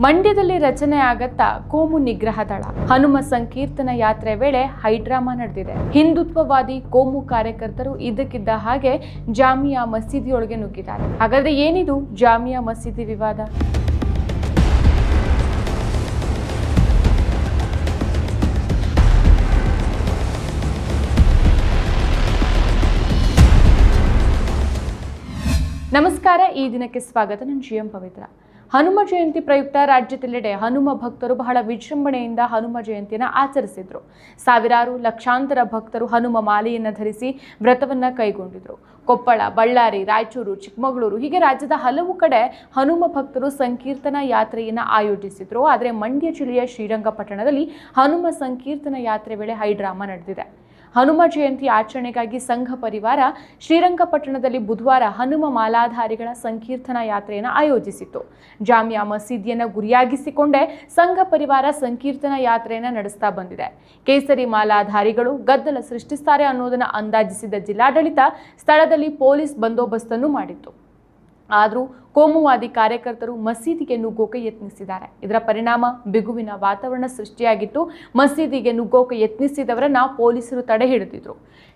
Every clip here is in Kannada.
ಮಂಡ್ಯದಲ್ಲಿ ರಚನೆ ಆಗತ್ತಾ ಕೋಮು ನಿಗ್ರಹ ದಳ. ಹನುಮ ಸಂಕೀರ್ತನ ಯಾತ್ರೆ ವೇಳೆ ಹೈಡ್ರಾಮಾ ನಡೆದಿದೆ. ಹಿಂದುತ್ವವಾದಿ ಕೋಮು ಕಾರ್ಯಕರ್ತರು ಇದ್ದಕ್ಕಿದ್ದ ಹಾಗೆ ಜಾಮಿಯಾ ಮಸೀದಿಯೊಳಗೆ ನುಗ್ಗಿದ್ದಾರೆ. ಹಾಗಾದ್ರೆ ಏನಿದು ಜಾಮಿಯಾ ಮಸೀದಿ ವಿವಾದ? ನಮಸ್ಕಾರ, ಈ ದಿನಕ್ಕೆ ಸ್ವಾಗತ. ನಾನು GM ಪವಿತ್ರ. ಹನುಮ ಜಯಂತಿ ಪ್ರಯುಕ್ತ ರಾಜ್ಯದೆಲ್ಲೆಡೆ ಹನುಮ ಭಕ್ತರು ಬಹಳ ವಿಜೃಂಭಣೆಯಿಂದ ಹನುಮ ಜಯಂತಿಯನ್ನು ಆಚರಿಸಿದ್ರು. ಸಾವಿರಾರು ಲಕ್ಷಾಂತರ ಭಕ್ತರು ಹನುಮ ಮಾಲೆಯನ್ನು ಧರಿಸಿ ವ್ರತವನ್ನ ಕೈಗೊಂಡಿದ್ರು. ಕೊಪ್ಪಳ, ಬಳ್ಳಾರಿ, ರಾಯಚೂರು, ಚಿಕ್ಕಮಗಳೂರು ಹೀಗೆ ರಾಜ್ಯದ ಹಲವು ಕಡೆ ಹನುಮ ಭಕ್ತರು ಸಂಕೀರ್ತನಾ ಯಾತ್ರೆಯನ್ನು ಆಯೋಜಿಸಿದ್ರು. ಆದರೆ ಮಂಡ್ಯ ಜಿಲ್ಲೆಯ ಶ್ರೀರಂಗಪಟ್ಟಣದಲ್ಲಿ ಹನುಮ ಸಂಕೀರ್ತನಾ ಯಾತ್ರೆ ವೇಳೆ ಹೈಡ್ರಾಮಾ ನಡೆದಿದೆ. ಹನುಮ ಜಯಂತಿ ಆಚರಣೆಗಾಗಿ ಸಂಘ ಪರಿವಾರ ಶ್ರೀರಂಗಪಟ್ಟಣದಲ್ಲಿ ಬುಧವಾರ ಹನುಮ ಮಾಲಾಧಾರಿಗಳ ಸಂಕೀರ್ತನಾ ಯಾತ್ರೆಯನ್ನು ಆಯೋಜಿಸಿತ್ತು. ಜಾಮಿಯಾ ಮಸೀದಿಯನ್ನು ಗುರಿಯಾಗಿಸಿಕೊಂಡೇ ಸಂಘ ಪರಿವಾರ ಸಂಕೀರ್ತನಾ ಯಾತ್ರೆಯನ್ನು ನಡೆಸ್ತಾ ಬಂದಿದೆ. ಕೇಸರಿ ಮಾಲಾಧಾರಿಗಳು ಗದ್ದಲ ಸೃಷ್ಟಿಸುತ್ತಾರೆ ಅನ್ನೋದನ್ನು ಅಂದಾಜಿಸಿದ ಜಿಲ್ಲಾಡಳಿತ ಸ್ಥಳದಲ್ಲಿ ಪೊಲೀಸ್ ಬಂದೋಬಸ್ತನ್ನು ಮಾಡಿತ್ತು. ಆದರೂ ಕೋಮುವಾದಿ ಕಾರ್ಯಕರ್ತರು ಮಸೀದಿಗೆ ನುಗ್ಗೋಕೆ ಯತ್ನಿಸಿದ್ದಾರೆ. ಇದರ ಪರಿಣಾಮ ಬಿಗುವಿನ ವಾತಾವರಣ ಸೃಷ್ಟಿಯಾಗಿತ್ತು. ಮಸೀದಿಗೆ ನುಗ್ಗೋಕೆ ಯತ್ನಿಸಿದವರನ್ನ ಪೊಲೀಸರು ತಡೆ ಹಿಡಿದಿದ್ರು.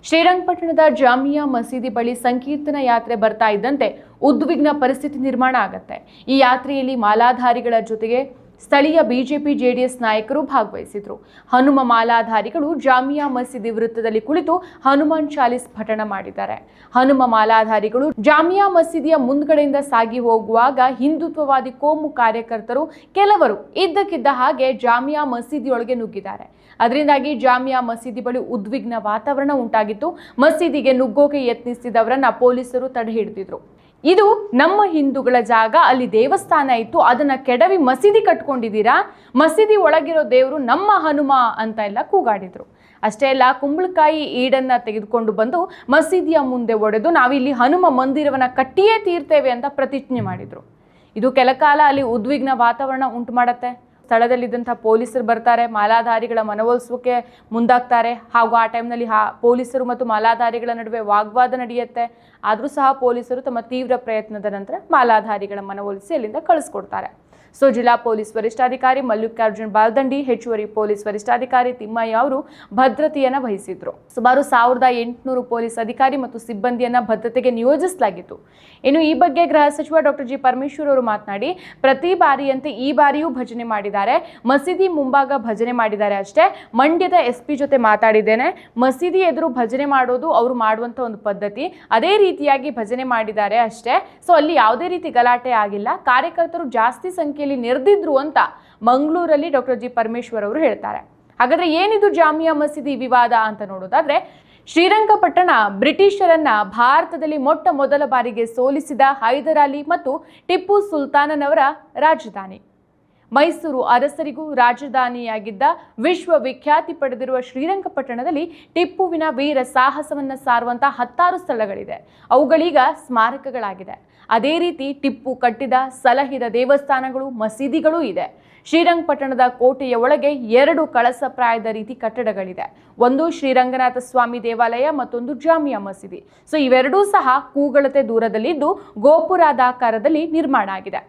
ಶ್ರೀರಂಗಪಟ್ಟಣದ ಜಾಮಿಯಾ ಮಸೀದಿ ಬಳಿ ಸಂಕೀರ್ತನಾ ಯಾತ್ರೆ ಬರ್ತಾ ಇದ್ದಂತೆ ಉದ್ವಿಗ್ನ ಪರಿಸ್ಥಿತಿ ನಿರ್ಮಾಣ ಆಗತ್ತೆ. ಈ ಯಾತ್ರೆಯಲ್ಲಿ ಮಾಲಾಧಾರಿಗಳ ಜೊತೆಗೆ ಸ್ಥಳೀಯ ಬಿಜೆಪಿ ಜೆಡಿಎಸ್ ನಾಯಕರು ಭಾಗವಹಿಸಿದ್ರು. ಹನುಮ ಮಾಲಾಧಾರಿಗಳು ಜಾಮಿಯಾ ಮಸೀದಿ ವೃತ್ತದಲ್ಲಿ ಕುಳಿತು ಹನುಮಾನ್ ಚಾಲಿಸ್ ಪಠಣ ಮಾಡಿದ್ದಾರೆ. ಹನುಮ ಮಾಲಾಧಾರಿಗಳು ಜಾಮಿಯಾ ಮಸೀದಿಯ ಮುಂದ್ಗಡೆಯಿಂದ ಸಾಗಿ ಹೋಗುವಾಗ ಹಿಂದುತ್ವವಾದಿ ಕೋಮು ಕಾರ್ಯಕರ್ತರು ಕೆಲವರು ಇದ್ದಕ್ಕಿದ್ದ ಹಾಗೆ ಜಾಮಿಯಾ ಮಸೀದಿಯೊಳಗೆ ನುಗ್ಗಿದ್ದಾರೆ. ಅದರಿಂದಾಗಿ ಜಾಮಿಯಾ ಮಸೀದಿ ಬಳಿ ಉದ್ವಿಗ್ನ ವಾತಾವರಣ ಉಂಟಾಗಿತ್ತು. ಮಸೀದಿಗೆ ನುಗ್ಗೋಕೆ ಯತ್ನಿಸಿದವರನ್ನ ಪೊಲೀಸರು ತಡೆ ಹಿಡಿದಿದ್ರು. ಇದು ನಮ್ಮ ಹಿಂದೂಗಳ ಜಾಗ, ಅಲ್ಲಿ ದೇವಸ್ಥಾನ ಇತ್ತು, ಅದನ್ನ ಕೆಡವಿ ಮಸೀದಿ ಕಟ್ಕೊಂಡಿದ್ದೀರಾ, ಮಸೀದಿ ಒಳಗಿರೋ ದೇವರು ನಮ್ಮ ಹನುಮ ಅಂತ ಎಲ್ಲ ಕೂಗಾಡಿದ್ರು. ಅಷ್ಟೇ ಅಲ್ಲ, ಕುಂಬಳಕಾಯಿ ಈಡನ್ನ ತೆಗೆದುಕೊಂಡು ಬಂದು ಮಸೀದಿಯ ಮುಂದೆ ಒಡೆದು ನಾವಿಲ್ಲಿ ಹನುಮ ಮಂದಿರವನ್ನ ಕಟ್ಟಿಯೇ ತೀರ್ತೇವೆ ಅಂತ ಪ್ರತಿಜ್ಞೆ ಮಾಡಿದ್ರು. ಇದು ಕೆಲಕಾಲ ಅಲ್ಲಿ ಉದ್ವಿಗ್ನ ವಾತಾವರಣ ಉಂಟು ಮಾಡತ್ತೆ. ಸ್ಥಳದಲ್ಲಿದ್ದಂಥ ಪೊಲೀಸರು ಬರ್ತಾರೆ, ಮಾಲಾಧಾರಿಗಳ ಮನವೊಲಿಸೋಕೆ ಮುಂದಾಗ್ತಾರೆ. ಹಾಗೂ ಆ ಟೈಮ್ನಲ್ಲಿ ಪೊಲೀಸರು ಮತ್ತು ಮಾಲಾಧಾರಿಗಳ ನಡುವೆ ವಾಗ್ವಾದ ನಡೆಯುತ್ತೆ. ಆದರೂ ಸಹ ಪೊಲೀಸರು ತಮ್ಮ ತೀವ್ರ ಪ್ರಯತ್ನದ ನಂತರ ಮಾಲಾಧಾರಿಗಳ ಮನವೊಲಿಸಿ ಅಲ್ಲಿಂದ ಕಳಿಸ್ಕೊಡ್ತಾರೆ. ಜಿಲ್ಲಾ ಪೊಲೀಸ್ ವರಿಷ್ಠಾಧಿಕಾರಿ ಮಲ್ಲಿಕಾರ್ಜುನ್ ಬಾಲ್ದಂಡಿ, ಹೆಚ್ಚುವರಿ ಪೊಲೀಸ್ ವರಿಷ್ಠಾಧಿಕಾರಿ ತಿಮ್ಮಯ್ಯ ಅವರು ಭದ್ರತೆಯನ್ನು ವಹಿಸಿದ್ರು. ಸುಮಾರು 1800 ಪೊಲೀಸ್ ಅಧಿಕಾರಿ ಮತ್ತು ಸಿಬ್ಬಂದಿಯನ್ನ ಭದ್ರತೆಗೆ ನಿಯೋಜಿಸಲಾಗಿತ್ತು. ಇನ್ನು ಈ ಬಗ್ಗೆ ಗೃಹ ಸಚಿವ ಡಾಕ್ಟರ್ ಜಿ ಪರಮೇಶ್ವರ್ ಅವರು ಮಾತನಾಡಿ, ಪ್ರತಿ ಬಾರಿಯಂತೆ ಈ ಬಾರಿಯೂ ಭಜನೆ ಮಾಡಿದ್ದಾರೆ, ಮಸೀದಿ ಮುಂಭಾಗ ಭಜನೆ ಮಾಡಿದ್ದಾರೆ ಅಷ್ಟೇ. ಮಂಡ್ಯದ SP ಜೊತೆ ಮಾತಾಡಿದ್ದೇನೆ, ಮಸೀದಿ ಎದುರು ಭಜನೆ ಮಾಡೋದು ಅವರು ಮಾಡುವಂತ ಒಂದು ಪದ್ಧತಿ, ಅದೇ ರೀತಿಯಾಗಿ ಭಜನೆ ಮಾಡಿದ್ದಾರೆ ಅಷ್ಟೇ. ಅಲ್ಲಿ ಯಾವುದೇ ರೀತಿ ಗಲಾಟೆ ಆಗಿಲ್ಲ, ಕಾರ್ಯಕರ್ತರು ಜಾಸ್ತಿ ಸಂಖ್ಯೆಯಲ್ಲಿ ನೆರೆದಿದ್ರು ಅಂತ ಮಂಗಳೂರಲ್ಲಿ ಡಾಕ್ಟರ್ ಜಿ ಪರಮೇಶ್ವರ್ ಅವರು ಹೇಳ್ತಾರೆ. ಹಾಗಾದ್ರೆ ಏನಿದು ಜಾಮಿಯಾ ಮಸೀದಿ ವಿವಾದ ಅಂತ ನೋಡೋದಾದ್ರೆ, ಶ್ರೀರಂಗಪಟ್ಟಣ ಬ್ರಿಟಿಷರನ್ನ ಭಾರತದಲ್ಲಿ ಮೊಟ್ಟ ಮೊದಲ ಬಾರಿಗೆ ಸೋಲಿಸಿದ ಹೈದರಾಲಿ ಮತ್ತು ಟಿಪ್ಪು ಸುಲ್ತಾನನವರ ರಾಜಧಾನಿ. ಮೈಸೂರು ಅರಸರಿಗೂ ರಾಜಧಾನಿಯಾಗಿದ್ದ ವಿಶ್ವವಿಖ್ಯಾತಿ ಪಡೆದಿರುವ ಶ್ರೀರಂಗಪಟ್ಟಣದಲ್ಲಿ ಟಿಪ್ಪುವಿನ ವೀರ ಸಾಹಸವನ್ನು ಸಾರುವಂತಹ 10 ಸ್ಥಳಗಳಿದೆ. ಅವುಗಳೀಗ ಸ್ಮಾರಕಗಳಾಗಿದೆ. ಅದೇ ರೀತಿ ಟಿಪ್ಪು ಕಟ್ಟಿದ ಸಲಹಿದ ದೇವಸ್ಥಾನಗಳು, ಮಸೀದಿಗಳೂ ಇದೆ. ಶ್ರೀರಂಗಪಟ್ಟಣದ ಕೋಟೆಯ ಒಳಗೆ 2 ಕಳಸಪ್ರಾಯದ ರೀತಿ ಕಟ್ಟಡಗಳಿದೆ. ಒಂದು ಶ್ರೀರಂಗನಾಥ ಸ್ವಾಮಿ ದೇವಾಲಯ, ಮತ್ತೊಂದು ಜಾಮಿಯಾ ಮಸೀದಿ. ಇವೆರಡೂ ಸಹ ಕೂಗಳತೆ ದೂರದಲ್ಲಿದ್ದು ಗೋಪುರಾದಾಕಾರದಲ್ಲಿ ನಿರ್ಮಾಣ ಆಗಿದೆ.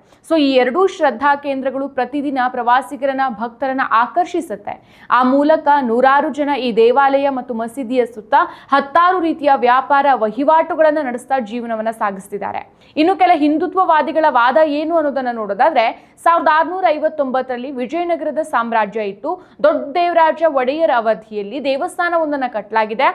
ಈ 2 ಶ್ರದ್ಧಾ ಕೇಂದ್ರಗಳು ಪ್ರತಿದಿನ ಪ್ರವಾಸಿಗರನ್ನ, ಭಕ್ತರನ್ನ ಆಕರ್ಷಿಸುತ್ತೆ. ಆ ಮೂಲಕ ನೂರಾರು ಜನ ಈ ದೇವಾಲಯ ಮತ್ತು ಮಸೀದಿಯ ಸುತ್ತ 10 ರೀತಿಯ ವ್ಯಾಪಾರ ವಹಿವಾಟುಗಳನ್ನು ನಡೆಸ್ತಾ ಜೀವನವನ್ನ ಸಾಗಿಸ್ತಿದ್ದಾರೆ. ಇನ್ನು ಕೆಲ ಹಿಂದುತ್ವವಾದಿಗಳ ವಾದ ಏನು ಅನ್ನೋದನ್ನ ನೋಡೋದಾದ್ರೆ, 1659ರಲ್ಲಿ ವಿಜಯನಗರದ ಸಾಮ್ರಾಜ್ಯ ಇತ್ತು. ದೊಡ್ಡ ದೇವರಾಜ ಒಡೆಯರ್ ಅವಧಿಯಲ್ಲಿ ದೇವಸ್ಥಾನವೊಂದನ್ನು ಕಟ್ಟಲಾಗಿದೆ.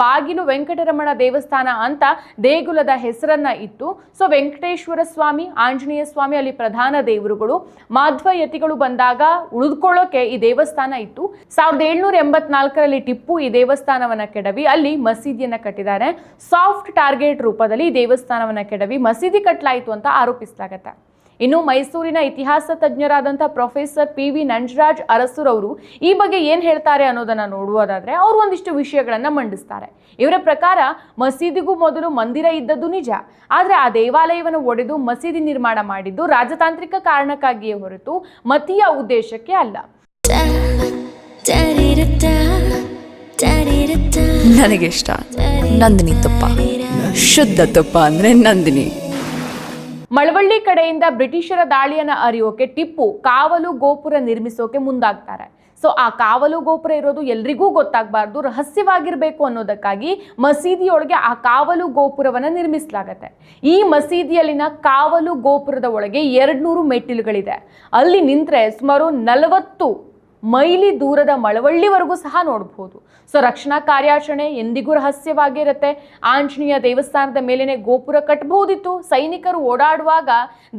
ಬಾಗಿಲು ವೆಂಕಟರಮಣ ದೇವಸ್ಥಾನ ಅಂತ ದೇಗುಲದ ಹೆಸರನ್ನ ಇತ್ತು. ವೆಂಕಟೇಶ್ವರ ಸ್ವಾಮಿ, ಆಂಜನೇಯ ಸ್ವಾಮಿ ಅಲ್ಲಿ ಪ್ರಧಾನ ದೇವರುಗಳು. ಮಾಧ್ವಯತಿಗಳು ಬಂದಾಗ ಉಳಿದುಕೊಳ್ಳೋಕೆ ಈ ದೇವಸ್ಥಾನ ಇತ್ತು. 1784ರಲ್ಲಿ ಟಿಪ್ಪು ಈ ದೇವಸ್ಥಾನವನ್ನ ಕೆಡವಿ ಅಲ್ಲಿ ಮಸೀದಿಯನ್ನ ಕಟ್ಟಿದ್ದಾರೆ. ಸಾಫ್ಟ್ ಟಾರ್ಗೆಟ್ ರೂಪದಲ್ಲಿ ಈ ದೇವಸ್ಥಾನವನ್ನ ಕೆಡವಿ ಮಸೀದಿ ಕಟ್ಟಲಾಯಿತು ಅಂತ ಆರೋಪಿಸಲಾಗುತ್ತೆ. ಇನ್ನು ಮೈಸೂರಿನ ಇತಿಹಾಸ ತಜ್ಞರಾದಂಥ ಪ್ರೊಫೆಸರ್ PV ನಂಜರಾಜ್ ಅರಸುರವರು ಈ ಬಗ್ಗೆ ಏನು ಹೇಳ್ತಾರೆ ಅನ್ನೋದನ್ನ ನೋಡುವುದಾದ್ರೆ, ಅವರು ಒಂದಿಷ್ಟು ವಿಷಯಗಳನ್ನ ಮಂಡಿಸ್ತಾರೆ. ಇವರ ಪ್ರಕಾರ ಮಸೀದಿಗೂ ಮೊದಲು ಮಂದಿರ ಇದ್ದದ್ದು ನಿಜ, ಆದರೆ ಆ ದೇವಾಲಯವನ್ನು ಒಡೆದು ಮಸೀದಿ ನಿರ್ಮಾಣ ಮಾಡಿದ್ದು ರಾಜತಾಂತ್ರಿಕ ಕಾರಣಕ್ಕಾಗಿಯೇ ಹೊರತು ಮತೀಯ ಉದ್ದೇಶಕ್ಕೆ ಅಲ್ಲ. ನನಗೆ ಇಷ್ಟ ನಂದಿನಿ ತುಪ್ಪ, ಶುದ್ಧ ತುಪ್ಪ ಅಂದ್ರೆ ನಂದಿನಿ. ಮಳವಳ್ಳಿ ಕಡೆಯಿಂದ ಬ್ರಿಟಿಷರ ದಾಳಿಯನ್ನ ಅರಿಯೋಕೆ ಟಿಪ್ಪು ಕಾವಲು ಗೋಪುರ ನಿರ್ಮಿಸೋಕೆ ಮುಂದಾಗ್ತಾರೆ. ಸೊ ಆ ಕಾವಲು ಗೋಪುರ ಇರೋದು ಎಲ್ರಿಗೂ ಗೊತ್ತಾಗಬಾರ್ದು, ರಹಸ್ಯವಾಗಿರ್ಬೇಕು ಅನ್ನೋದಕ್ಕಾಗಿ ಮಸೀದಿಯೊಳಗೆ ಆ ಕಾವಲು ಗೋಪುರವನ್ನ ನಿರ್ಮಿಸಲಾಗತ್ತೆ. ಈ ಮಸೀದಿಯಲ್ಲಿನ ಕಾವಲು ಗೋಪುರದ ಒಳಗೆ 200 ಮೆಟ್ಟಿಲುಗಳಿದೆ. ಅಲ್ಲಿ ನಿಂತ್ರೆ ಸುಮಾರು 40 ಮೈಲಿ ದೂರದ ಮಳವಳ್ಳಿವರೆಗೂ ಸಹ ನೋಡಬಹುದು. ಸೊ ರಕ್ಷಣಾ ಕಾರ್ಯಾಚರಣೆ ಎಂದಿಗೂ ರಹಸ್ಯವಾಗಿರುತ್ತೆ. ಆಂಜನೇಯ ದೇವಸ್ಥಾನದ ಮೇಲೇನೆ ಗೋಪುರ ಕಟ್ಟಬಹುದಿತ್ತು. ಸೈನಿಕರು ಓಡಾಡುವಾಗ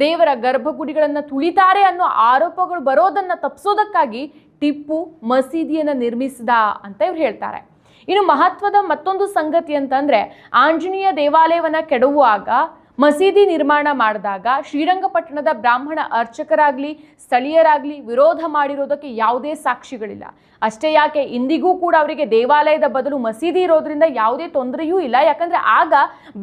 ದೇವರ ಗರ್ಭಗುಡಿಗಳನ್ನು ತುಳಿತಾರೆ ಅನ್ನೋ ಆರೋಪಗಳು ಬರೋದನ್ನ ತಪ್ಪಿಸೋದಕ್ಕಾಗಿ ಟಿಪ್ಪು ಮಸೀದಿಯನ್ನು ನಿರ್ಮಿಸಿದ ಅಂತ ಇವ್ರು ಹೇಳ್ತಾರೆ. ಇನ್ನು ಮಹತ್ವದ ಮತ್ತೊಂದು ಸಂಗತಿ ಅಂತಂದ್ರೆ, ಆಂಜನೇಯ ದೇವಾಲಯವನ್ನ ಕೆಡವುವಾಗ ಮಸೀದಿ ನಿರ್ಮಾಣ ಮಾಡಿದಾಗ ಶ್ರೀರಂಗಪಟ್ಟಣದ ಬ್ರಾಹ್ಮಣ ಅರ್ಚಕರಾಗ್ಲಿ ಸ್ಥಳೀಯರಾಗ್ಲಿ ವಿರೋಧ ಮಾಡಿರೋದಕ್ಕೆ ಯಾವುದೇ ಸಾಕ್ಷಿಗಳಿಲ್ಲ. ಅಷ್ಟೇ ಯಾಕೆ, ಇಂದಿಗೂ ಕೂಡ ಅವರಿಗೆ ದೇವಾಲಯದ ಬದಲು ಮಸೀದಿ ಇರೋದ್ರಿಂದ ಯಾವುದೇ ತೊಂದರೆಯೂ ಇಲ್ಲ. ಯಾಕಂದ್ರೆ ಆಗ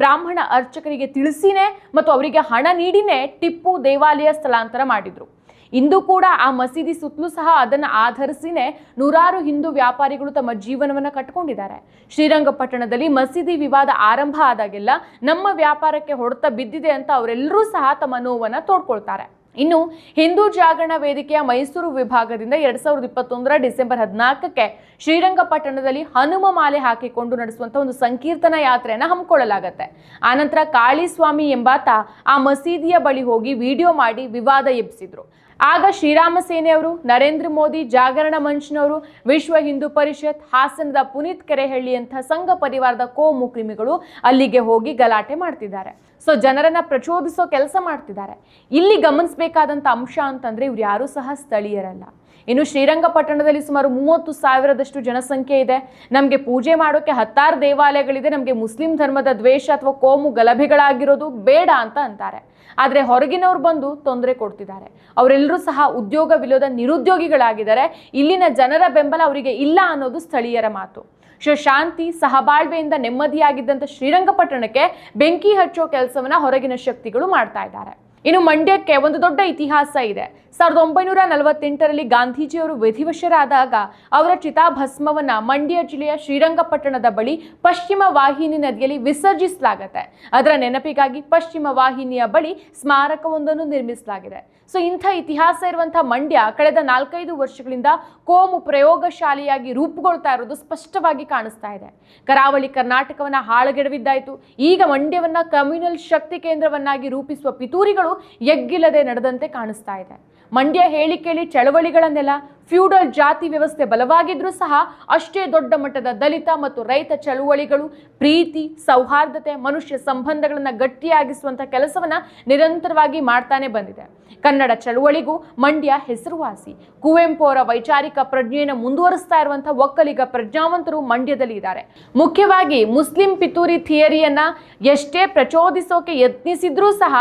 ಬ್ರಾಹ್ಮಣ ಅರ್ಚಕರಿಗೆ ತಿಳಿಸಿನೇ ಮತ್ತು ಅವರಿಗೆ ಹಣ ನೀಡಿನೇ ಟಿಪ್ಪು ದೇವಾಲಯ ಸ್ಥಳಾಂತರ ಮಾಡಿದ್ರು. ಇಂದು ಕೂಡ ಆ ಮಸೀದಿ ಸುತ್ತಲೂ ಸಹ ಅದನ್ನು ಆಧರಿಸಿನೇ ನೂರಾರು ಹಿಂದೂ ವ್ಯಾಪಾರಿಗಳು ತಮ್ಮ ಜೀವನವನ್ನು ಕಟ್ಟಿಕೊಂಡಿದ್ದಾರೆ. ಶ್ರೀರಂಗಪಟ್ಟಣದಲ್ಲಿ ಮಸೀದಿ ವಿವಾದ ಆರಂಭ ಆದಾಗೆಲ್ಲ ನಮ್ಮ ವ್ಯಾಪಾರಕ್ಕೆ ಹೊಡೆತ ಬಿದ್ದಿದೆ ಅಂತ ಅವರೆಲ್ಲರೂ ಸಹ ತಮ್ಮ ನೋವನ್ನು ತೋಡ್ಕೊಳ್ತಾರೆ. ಇನ್ನು ಹಿಂದೂ ಜಾಗರಣ ವೇದಿಕೆಯ ಮೈಸೂರು ವಿಭಾಗದಿಂದ 2021 ಡಿಸೆಂಬರ್ 14ಕ್ಕೆ ಶ್ರೀರಂಗಪಟ್ಟಣದಲ್ಲಿ ಹನುಮ ಮಾಲೆ ಹಾಕಿಕೊಂಡು ನಡೆಸುವಂತಹ ಒಂದು ಸಂಕೀರ್ತನ ಯಾತ್ರೆಯನ್ನು ಹಮ್ಮಿಕೊಳ್ಳಲಾಗತ್ತೆ. ಆನಂತರ ಕಾಳಿಸ್ವಾಮಿ ಎಂಬಾತ ಆ ಮಸೀದಿಯ ಬಳಿ ಹೋಗಿ ವಿಡಿಯೋ ಮಾಡಿ ವಿವಾದ ಎಬ್ಬಿಸಿದ್ರು. ಆಗ ಶ್ರೀರಾಮ ಸೇನೆಯವರು, ನರೇಂದ್ರ ಮೋದಿ, ಜಾಗರಣ ಮಂಚ್ನವರು, ವಿಶ್ವ ಹಿಂದೂ ಪರಿಷತ್, ಹಾಸನದ ಪುನೀತ್ ಕೆರೆಹಳ್ಳಿ ಅಂತ ಸಂಘ ಪರಿವಾರದ ಕೋಮು ಕ್ರಿಮಿಗಳು ಅಲ್ಲಿಗೆ ಹೋಗಿ ಗಲಾಟೆ ಮಾಡ್ತಿದ್ದಾರೆ. ಸೊ ಜನರನ್ನ ಪ್ರಚೋದಿಸೋ ಕೆಲಸ ಮಾಡ್ತಿದ್ದಾರೆ. ಇಲ್ಲಿ ಗಮನಿಸಬೇಕಾದಂಥ ಅಂಶ ಅಂತಂದ್ರೆ ಇವ್ರು ಯಾರೂ ಸಹ ಸ್ಥಳೀಯರಲ್ಲ. ಇನ್ನು ಶ್ರೀರಂಗಪಟ್ಟಣದಲ್ಲಿ ಸುಮಾರು 30,000ದಷ್ಟು ಜನಸಂಖ್ಯೆ ಇದೆ. ನಮಗೆ ಪೂಜೆ ಮಾಡೋಕೆ 10 ದೇವಾಲಯಗಳಿದೆ. ನಮಗೆ ಮುಸ್ಲಿಂ ಧರ್ಮದ ದ್ವೇಷ ಅಥವಾ ಕೋಮು ಗಲಭೆಗಳಾಗಿರೋದು ಬೇಡ ಅಂತ ಅಂತಾರೆ. ಆದರೆ ಹೊರಗಿನವ್ರು ಬಂದು ತೊಂದರೆ ಕೊಡ್ತಿದ್ದಾರೆ. ಅವರೆಲ್ಲರೂ ಸಹ ಉದ್ಯೋಗವಿಲ್ಲದ ನಿರುದ್ಯೋಗಿಗಳಾಗಿದ್ದಾರೆ. ಇಲ್ಲಿನ ಜನರ ಬೆಂಬಲ ಅವರಿಗೆ ಇಲ್ಲ ಅನ್ನೋದು ಸ್ಥಳೀಯರ ಮಾತು. ಶಾಂತಿ ಸಹಬಾಳ್ವೆಯಿಂದ ನೆಮ್ಮದಿಯಾಗಿದ್ದಂಥ ಶ್ರೀರಂಗಪಟ್ಟಣಕ್ಕೆ ಬೆಂಕಿ ಹಚ್ಚೋ ಕೆಲಸವನ್ನ ಹೊರಗಿನ ಶಕ್ತಿಗಳು ಮಾಡ್ತಾ ಇದ್ದಾರೆ. ಇನ್ನು ಮಂಡ್ಯಕ್ಕೆ ಒಂದು ದೊಡ್ಡ ಇತಿಹಾಸ ಇದೆ. 1948ರಲ್ಲಿ ಗಾಂಧೀಜಿಯವರು ವಿಧಿವಶರಾದಾಗ ಅವರ ಚಿತಾಭಸ್ಮವನ್ನ ಮಂಡ್ಯ ಜಿಲ್ಲೆಯ ಶ್ರೀರಂಗಪಟ್ಟಣದ ಬಳಿ ಪಶ್ಚಿಮ ವಾಹಿನಿ ನದಿಯಲ್ಲಿ ವಿಸರ್ಜಿಸಲಾಗುತ್ತೆ. ಅದರ ನೆನಪಿಗಾಗಿ ಪಶ್ಚಿಮ ವಾಹಿನಿಯ ಬಳಿ ಸ್ಮಾರಕವೊಂದನ್ನು ನಿರ್ಮಿಸಲಾಗಿದೆ. ಸೊ ಇಂಥ ಇತಿಹಾಸ ಇರುವಂತಹ ಮಂಡ್ಯ ಕಳೆದ 4-5 ವರ್ಷಗಳಿಂದ ಕೋಮು ಪ್ರಯೋಗಶಾಲೆಯಾಗಿ ರೂಪುಗೊಳ್ತಾ ಇರೋದು ಸ್ಪಷ್ಟವಾಗಿ ಕಾಣಿಸ್ತಾ ಇದೆ. ಕರಾವಳಿ ಕರ್ನಾಟಕವನ್ನ ಹಾಳುಗೆಡವಿದ್ದಾಯಿತು. ಈಗ ಮಂಡ್ಯವನ್ನ ಕಮ್ಯುನಲ್ ಶಕ್ತಿ ಕೇಂದ್ರವನ್ನಾಗಿ ರೂಪಿಸುವ ಪಿತೂರಿಗಳು ಎಗ್ಗಿಲ್ಲದೆ ನಡೆದಂತೆ ಕಾಣಿಸ್ತಾ ಇದೆ. ಮಂಡ್ಯ ಹೇಳಿ ಕೇಳಿ ಚಳವಳಿಗಳನ್ನೆಲ್ಲ ಫ್ಯೂಡಲ್ ಜಾತಿ ವ್ಯವಸ್ಥೆ ಬಲವಾಗಿದ್ರೂ ಸಹ ಅಷ್ಟೇ ದೊಡ್ಡ ಮಟ್ಟದ ದಲಿತ ಮತ್ತು ರೈತ ಚಳುವಳಿಗಳು ಪ್ರೀತಿ, ಸೌಹಾರ್ದತೆ, ಮನುಷ್ಯ ಸಂಬಂಧಗಳನ್ನು ಗಟ್ಟಿಯಾಗಿಸುವಂಥ ಕೆಲಸವನ್ನ ನಿರಂತರವಾಗಿ ಮಾಡ್ತಾನೆ ಬಂದಿದೆ. ಕನ್ನಡ ಚಳುವಳಿಗೂ ಮಂಡ್ಯ ಹೆಸರುವಾಸಿ. ಕುವೆಂಪು ಅವರ ವೈಚಾರಿಕ ಪ್ರಜ್ಞೆಯನ್ನು ಮುಂದುವರಿಸ್ತಾ ಇರುವಂತಹ ಒಕ್ಕಲಿಗ ಪ್ರಜ್ಞಾವಂತರು ಮಂಡ್ಯದಲ್ಲಿ ಇದ್ದಾರೆ. ಮುಖ್ಯವಾಗಿ ಮುಸ್ಲಿಂ ಪಿತೂರಿ ಥಿಯರಿಯನ್ನ ಎಷ್ಟೇ ಪ್ರಚೋದಿಸೋಕೆ ಯತ್ನಿಸಿದ್ರೂ ಸಹ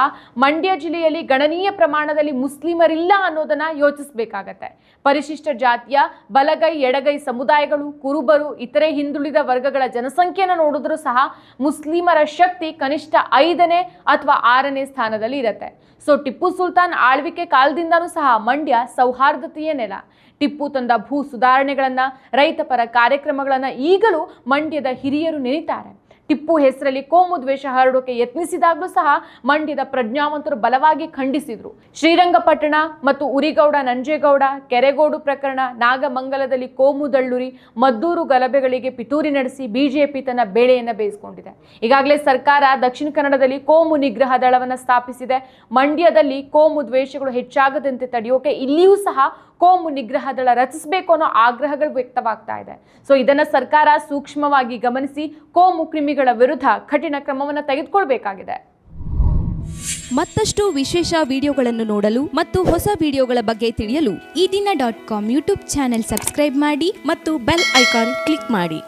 ಮಂಡ್ಯ ಜಿಲ್ಲೆಯಲ್ಲಿ ಗಣನೀಯ ಪ್ರಮಾಣದಲ್ಲಿ ಮುಸ್ಲಿಮರಿಲ್ಲ ಅನ್ನೋದನ್ನ ಯೋಚಿಸಬೇಕಾಗತ್ತೆ. ಪರಿಶಿಷ್ಟ ಜಾತಿಯ ಬಲಗೈ ಎಡಗೈ ಸಮುದಾಯಗಳು, ಕುರುಬರು, ಇತರೆ ಹಿಂದುಳಿದ ವರ್ಗಗಳ ಜನಸಂಖ್ಯೆಯನ್ನು ನೋಡಿದ್ರೂ ಸಹ ಮುಸ್ಲಿಮರ ಶಕ್ತಿ ಕನಿಷ್ಠ 5ನೇ ಅಥವಾ 6ನೇ ಸ್ಥಾನದಲ್ಲಿ ಇರುತ್ತೆ. ಸೊ ಟಿಪ್ಪು ಸುಲ್ತಾನ್ ಆಳ್ವಿಕೆ ಕಾಲದಿಂದನೂ ಸಹ ಮಂಡ್ಯ ಸೌಹಾರ್ದತೆಯ ನೆಲ. ಟಿಪ್ಪು ತಂದ ಭೂ ಸುಧಾರಣೆಗಳನ್ನ, ರೈತಪರ ಕಾರ್ಯಕ್ರಮಗಳನ್ನ ಈಗಲೂ ಮಂಡ್ಯದ ಹಿರಿಯರು ನೆನೆಯುತ್ತಾರೆ. ಟಿಪ್ಪು ಹೆಸರಲ್ಲಿ ಕೋಮು ದ್ವೇಷ ಹರಡೋಕೆ ಯತ್ನಿಸಿದಾಗಲೂ ಸಹ ಮಂಡ್ಯದ ಪ್ರಜ್ಞಾವಂತರು ಬಲವಾಗಿ ಖಂಡಿಸಿದ್ರು. ಶ್ರೀರಂಗಪಟ್ಟಣ ಮತ್ತು ಉರಿಗೌಡ ನಂಜೇಗೌಡ, ಕೆರೆಗೋಡು ಪ್ರಕರಣ, ನಾಗಮಂಗಲದಲ್ಲಿ ಕೋಮು ದಳ್ಳುರಿ, ಮದ್ದೂರು ಗಲಭೆಗಳಿಗೆ ಪಿತೂರಿ ನಡೆಸಿ ಬಿಜೆಪಿ ತನ್ನ ಬೇಳೆಯನ್ನು ಬೇಯಿಸಿಕೊಂಡಿದೆ. ಈಗಾಗಲೇ ಸರ್ಕಾರ ದಕ್ಷಿಣ ಕನ್ನಡದಲ್ಲಿ ಕೋಮು ನಿಗ್ರಹ ದಳವನ್ನು ಸ್ಥಾಪಿಸಿದೆ. ಮಂಡ್ಯದಲ್ಲಿ ಕೋಮು ದ್ವೇಷಗಳು ಹೆಚ್ಚಾಗದಂತೆ ತಡೆಯೋಕೆ ಇಲ್ಲಿಯೂ ಸಹ ಕೋಮು ನಿಗ್ರಹ ದಳ ರಚಿಸಬೇಕು ಅನ್ನೋ ಆಗ್ರಹಗಳು ವ್ಯಕ್ತವಾಗ್ತಾ ಇದೆ. ಸೊ ಇದನ್ನ ಸರ್ಕಾರ ಸೂಕ್ಷ್ಮವಾಗಿ ಗಮನಿಸಿ ಕೋಮು ಕ್ರಿಮಿಗಳ ವಿರುದ್ಧ ಕಠಿಣ ಕ್ರಮವನ್ನು ತೆಗೆದುಕೊಳ್ಬೇಕಾಗಿದೆ. ಮತ್ತಷ್ಟು ವಿಶೇಷ ವಿಡಿಯೋಗಳನ್ನು ನೋಡಲು ಮತ್ತು ಹೊಸ ವಿಡಿಯೋಗಳ ಬಗ್ಗೆ ತಿಳಿಯಲು ಈ ದಿನ .com ಯೂಟ್ಯೂಬ್ ಚಾನೆಲ್ ಸಬ್ಸ್ಕ್ರೈಬ್ ಮಾಡಿ ಮತ್ತು ಬೆಲ್ ಐಕಾನ್ ಕ್ಲಿಕ್ ಮಾಡಿ.